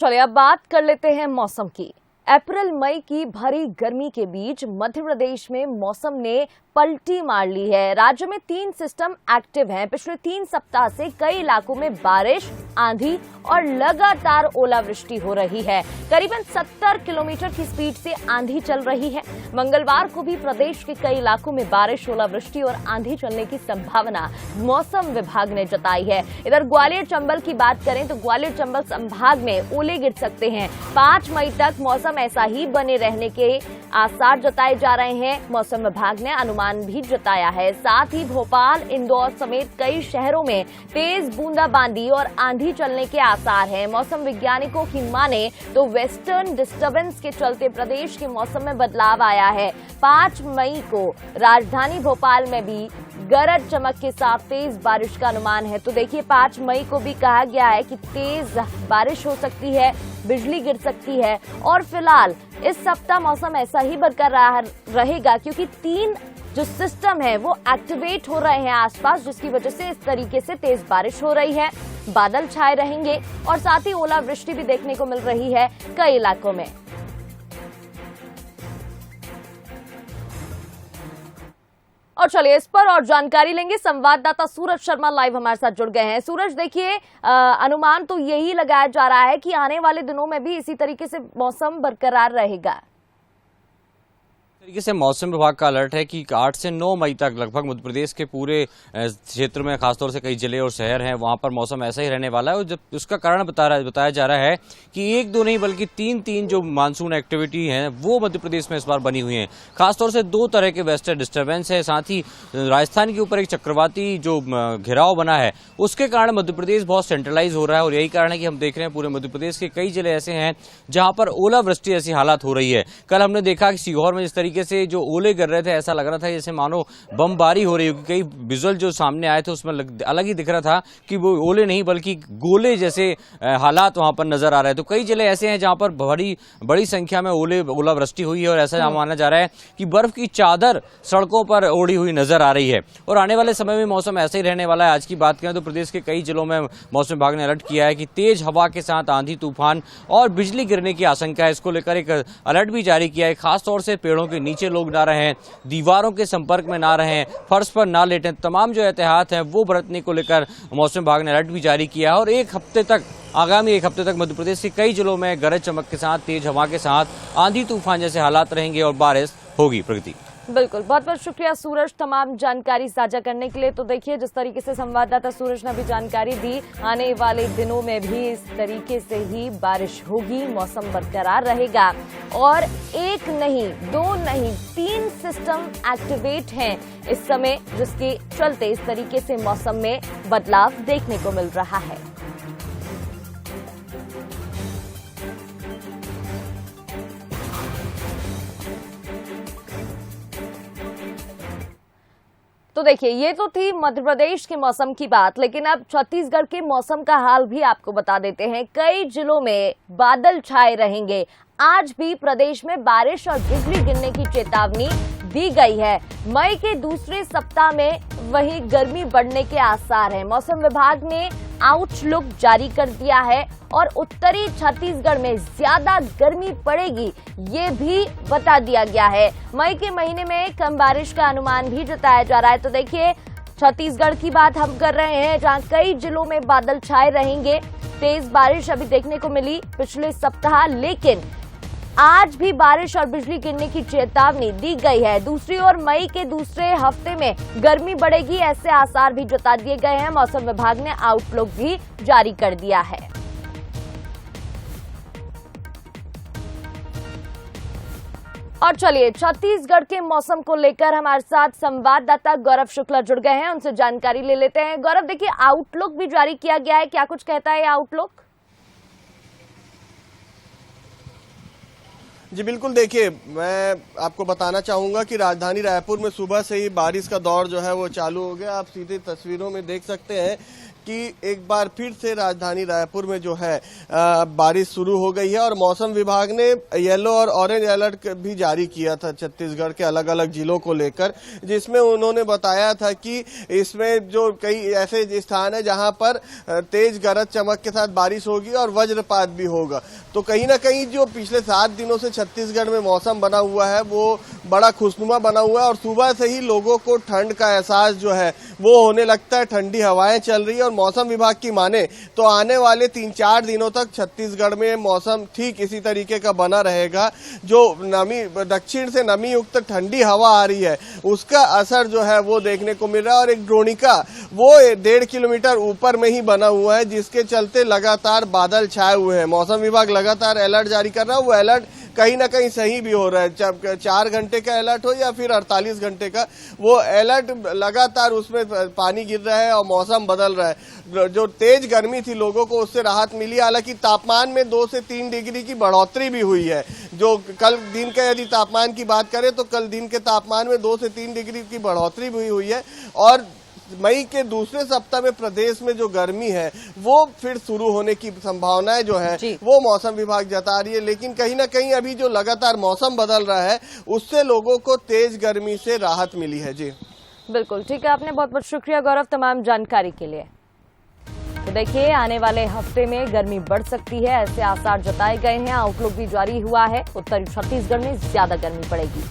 चलिए अब बात कर लेते हैं मौसम की। अप्रैल मई की भरी गर्मी के बीच मध्य प्रदेश में मौसम ने पलटी मार ली है। राज्य में 3 सिस्टम एक्टिव हैं। पिछले 3 सप्ताह से कई इलाकों में बारिश, आंधी और लगातार ओलावृष्टि हो रही है। करीबन 70 किलोमीटर की स्पीड से आंधी चल रही है। मंगलवार को भी प्रदेश के कई इलाकों में बारिश, ओलावृष्टि और आंधी चलने की संभावना मौसम विभाग ने जताई है। इधर ग्वालियर चंबल की बात करें तो ग्वालियर चंबल संभाग में ओले गिर सकते हैं। 5 मई तक मौसम ऐसा ही बने रहने के आसार जताए जा रहे हैं। मौसम विभाग ने अनुमान भी जताया है। साथ ही भोपाल, इंदौर समेत कई शहरों में तेज बूंदाबांदी और आंधी चलने के आसार हैं। मौसम वैज्ञानिकों की माने तो वेस्टर्न डिस्टर्बेंस के चलते प्रदेश के मौसम में बदलाव आया है। 5 मई को राजधानी भोपाल में भी गरज चमक के साथ तेज बारिश का अनुमान है। तो देखिए 5 मई को भी कहा गया है कि तेज बारिश हो सकती है, बिजली गिर सकती है। और फिलहाल इस सप्ताह मौसम ऐसा ही बरकरार रहेगा क्योंकि 3 जो सिस्टम है वो एक्टिवेट हो रहे हैं आसपास, जिसकी वजह से इस तरीके से तेज बारिश हो रही है। बादल छाए रहेंगे और साथ ही ओलावृष्टि भी देखने को मिल रही है कई इलाकों में। और चलिए इस पर और जानकारी लेंगे। संवाददाता सूरज शर्मा लाइव हमारे साथ जुड़ गए हैं। सूरज, देखिए अनुमान तो यही लगाया जा रहा है कि आने वाले दिनों में भी इसी तरीके से मौसम बरकरार रहेगा। तरीके से मौसम विभाग का अलर्ट है कि 8 से 9 मई तक लगभग मध्य प्रदेश के पूरे क्षेत्र में, खासतौर से कई जिले और शहर हैं, वहां पर मौसम ऐसा ही रहने वाला है। और जब उसका कारण बताया जा रहा है कि 1-2 नहीं बल्कि 3 जो मानसून एक्टिविटी हैं वो मध्य प्रदेश में इस बार बनी हुई हैं। खासतौर से 2 तरह के वेस्टर्न डिस्टर्बेंस है, साथ ही राजस्थान के ऊपर एक चक्रवाती जो घेराव बना है उसके कारण मध्य प्रदेश बहुत सेंट्रलाइज हो रहा है। और यही कारण है कि हम देख रहे हैं पूरे मध्य प्रदेश के कई जिले ऐसे हैं जहां पर ओलावृष्टि ऐसी हालात हो रही है। कल हमने देखा कि सीहोर में जिस तरीके से जो ओले गिर रहे थे, ऐसा लग रहा था जैसे मानो बमबारी हो रही हो। कई विजुअल जो सामने आए थे उसमें अलग ही दिख रहा था कि वो ओले नहीं बल्कि गोले जैसे हालात वहां पर नजर आ रहे हैं। तो कई जिले ऐसे हैं जहां पर बड़ी संख्या में ओलावृष्टि हुई है और ऐसा माना जा रहा है कि बर्फ की चादर सड़कों पर ओढ़ी हुई नजर आ रही है। और आने वाले समय में मौसम ऐसे ही रहने वाला है। आज की बात करें तो प्रदेश के कई जिलों में मौसम विभाग ने अलर्ट किया है कि तेज हवा के साथ आंधी, तूफान और बिजली गिरने की आशंका है। इसको लेकर एक अलर्ट भी जारी किया है। खासतौर से पेड़ों के नीचे लोग ना रहें, दीवारों के संपर्क में ना रहें, फर्श पर ना लेटें, तमाम जो एहतियात हैं वो बरतने को लेकर मौसम विभाग ने अलर्ट भी जारी किया है। और आगामी एक हफ्ते तक मध्य प्रदेश के कई जिलों में गरज चमक के साथ, तेज हवा के साथ आंधी तूफान जैसे हालात रहेंगे और बारिश होगी। प्रगति, बिल्कुल, बहुत बहुत शुक्रिया सूरज तमाम जानकारी साझा करने के लिए। तो देखिए जिस तरीके से संवाददाता सूरज ने भी जानकारी दी, आने वाले दिनों में भी इस तरीके से ही बारिश होगी, मौसम बरकरार रहेगा। और 1 नहीं, 2 नहीं, 3 सिस्टम एक्टिवेट हैं इस समय, जिसके चलते इस तरीके से मौसम में बदलाव देखने को मिल रहा है। तो देखिए ये तो थी मध्य प्रदेश के मौसम की बात, लेकिन अब छत्तीसगढ़ के मौसम का हाल भी आपको बता देते हैं। कई जिलों में बादल छाए रहेंगे। आज भी प्रदेश में बारिश और बिजली गिरने की चेतावनी दी गई है। मई के दूसरे सप्ताह में वहीं गर्मी बढ़ने के आसार हैं। मौसम विभाग ने आउटलुक जारी कर दिया है और उत्तरी छत्तीसगढ़ में ज्यादा गर्मी पड़ेगी ये भी बता दिया गया है। मई के महीने में कम बारिश का अनुमान भी जताया जा रहा है। तो देखिए छत्तीसगढ़ की बात हम कर रहे हैं जहां कई जिलों में बादल छाए रहेंगे। तेज बारिश अभी देखने को मिली पिछले सप्ताह, लेकिन आज भी बारिश और बिजली गिरने की चेतावनी दी गई है। दूसरी ओर मई के दूसरे हफ्ते में गर्मी बढ़ेगी, ऐसे आसार भी जता दिए गए हैं। मौसम विभाग ने आउटलुक भी जारी कर दिया है। और चलिए छत्तीसगढ़ के मौसम को लेकर हमारे साथ संवाददाता गौरव शुक्ला जुड़ गए हैं, उनसे जानकारी ले लेते हैं। गौरव, देखिए आउटलुक भी जारी किया गया है, क्या कुछ कहता है ये आउटलुक? जी बिल्कुल, देखिए मैं आपको बताना चाहूंगा कि राजधानी रायपुर में सुबह से ही बारिश का दौर जो है वो चालू हो गया। आप सीधे तस्वीरों में देख सकते हैं कि एक बार फिर से राजधानी रायपुर में जो है बारिश शुरू हो गई है और मौसम विभाग ने येलो और ऑरेंज अलर्ट भी जारी किया था छत्तीसगढ़ के अलग अलग जिलों को लेकर, जिसमें उन्होंने बताया था कि इसमें जो कई ऐसे स्थान है जहां पर तेज गरज चमक के साथ बारिश होगी और वज्रपात भी होगा। तो कहीं ना कहीं जो पिछले 7 दिनों से छत्तीसगढ़ में मौसम बना हुआ है वो बड़ा खुशनुमा बना हुआ है और सुबह से ही लोगों को ठंड का एहसास जो है वो होने लगता है। ठंडी हवाएं चल रही है और मौसम विभाग की माने तो आने वाले 3-4 दिनों तक छत्तीसगढ़ में मौसम ठीक इसी तरीके का बना रहेगा। जो नमी दक्षिण से नमी युक्त ठंडी हवा आ रही है उसका असर जो है वो देखने को मिल रहा है और एक द्रोणिका वो 1.5 किलोमीटर ऊपर में ही बना हुआ है, जिसके चलते लगातार बादल छाए हुए हैं। मौसम विभाग लगातार अलर्ट जारी कर रहा है, वो अलर्ट कहीं ना कहीं सही भी हो रहा है। 4 घंटे का अलर्ट हो या फिर 48 घंटे का, वो अलर्ट लगातार उसमें पानी गिर रहा है और मौसम बदल रहा है। जो तेज गर्मी थी लोगों को उससे राहत मिली, हालांकि तापमान में 2 से 3 डिग्री की बढ़ोतरी भी हुई है। जो कल दिन का यदि तापमान की बात करें तो कल दिन के तापमान में 2 से 3 डिग्री की बढ़ोतरी भी हुई है और मई के दूसरे सप्ताह में प्रदेश में जो गर्मी है वो फिर शुरू होने की संभावनाएं जो है वो मौसम विभाग जता रही है। लेकिन कहीं ना कहीं अभी जो लगातार मौसम बदल रहा है उससे लोगों को तेज गर्मी से राहत मिली है। जी बिल्कुल ठीक है, आपने बहुत बहुत शुक्रिया गौरव तमाम जानकारी के लिए। तो देखिए आने वाले हफ्ते में गर्मी बढ़ सकती है, ऐसे आसार जताए गए हैं। आउटलुक भी जारी हुआ है, उत्तरी छत्तीसगढ़ में ज्यादा गर्मी पड़ेगी।